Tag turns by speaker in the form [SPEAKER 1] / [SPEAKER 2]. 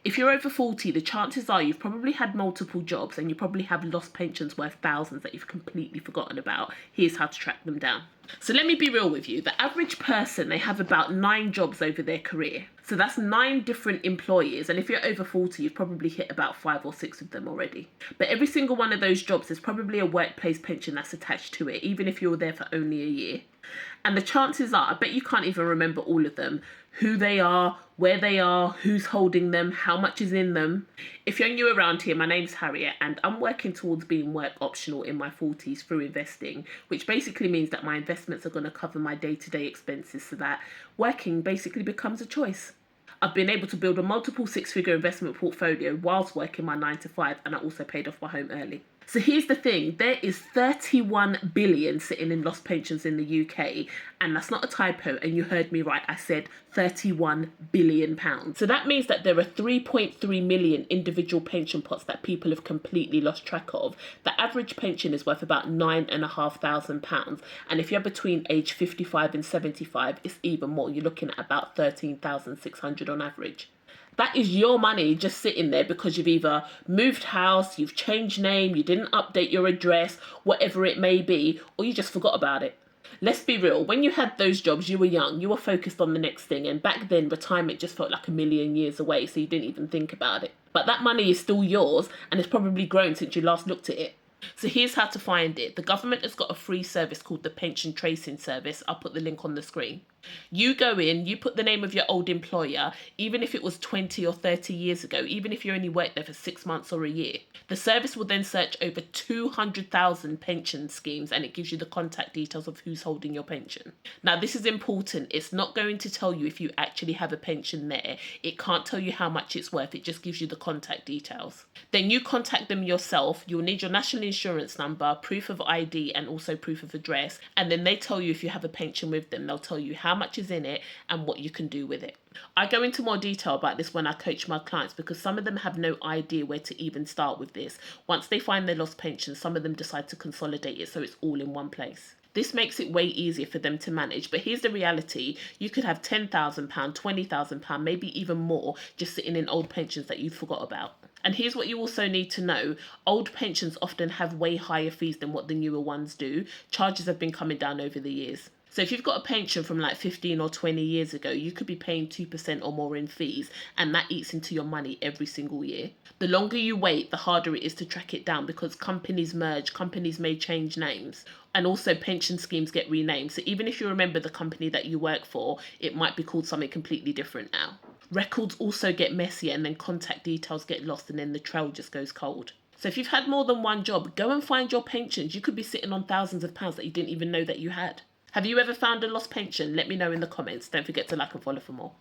[SPEAKER 1] If you're over 40, the chances are you've probably had multiple jobs and you probably have lost pensions worth thousands that you've completely forgotten about. Here's how to track them down. So let me be real with you. The average person, they have about 9 jobs over their career. So that's 9 different employers. And if you're over 40, you've probably hit about 5 or 6 of them already. But every single one of those jobs, there's probably a workplace pension that's attached to it, even if you were there for only a year. And the chances are, I bet you can't even remember all of them, who they are, where they are, who's holding them, how much is in them. If you're new around here, my name's Harriet and I'm working towards being work optional in my 40s through investing, which basically means that my investments are going to cover my day-to-day expenses so that working basically becomes a choice. I've been able to build a multiple 6-figure investment portfolio whilst working my 9 to 5, and I also paid off my home early. So here's the thing, there is 31 billion sitting in lost pensions in the UK, and that's not a typo, and you heard me right, I said 31 billion pounds. So that means that there are 3.3 million individual pension pots that people have completely lost track of. The average pension is worth about £9,500, and if you're between age 55 and 75, it's even more. You're looking at about 13,600 on average. That is your money just sitting there because you've either moved house, you've changed name, you didn't update your address, whatever it may be, or you just forgot about it. Let's be real, when you had those jobs, you were young, you were focused on the next thing, and back then retirement just felt like a million years away, so you didn't even think about it. But that money is still yours, and it's probably grown since you last looked at it. So here's how to find it. The government has got a free service called the Pension Tracing Service. I'll put the link on the screen. You go in, you put the name of your old employer, even if it was 20 or 30 years ago, even if you only worked there for 6 months or a year. The service will then search over 200,000 pension schemes and it gives you the contact details of who's holding your pension. Now, this is important. It's not going to tell you if you actually have a pension there. It can't tell you how much it's worth. It just gives you the contact details. Then you contact them yourself. You'll need your national insurance number, proof of ID, and also proof of address. And then they tell you if you have a pension with them. They'll tell you how much is in it and what you can do with it. I go into more detail about this when I coach my clients because some of them have no idea where to even start with this. Once they find their lost pension, some of them decide to consolidate it so it's all in one place. This makes it way easier for them to manage. But here's the reality. You could have £10,000, £20,000, maybe even more just sitting in old pensions that you forgot about. And here's what you also need to know. Old pensions often have way higher fees than what the newer ones do. Charges have been coming down over the years. So if you've got a pension from like 15 or 20 years ago, you could be paying 2% or more in fees, and that eats into your money every single year. The longer you wait, the harder it is to track it down because companies merge, companies may change names, and also pension schemes get renamed. So even if you remember the company that you work for, it might be called something completely different now. Records also get messier and then contact details get lost and then the trail just goes cold. So if you've had more than one job, go and find your pensions. You could be sitting on thousands of pounds that you didn't even know that you had. Have you ever found a lost pension? Let me know in the comments. Don't forget to like and follow for more.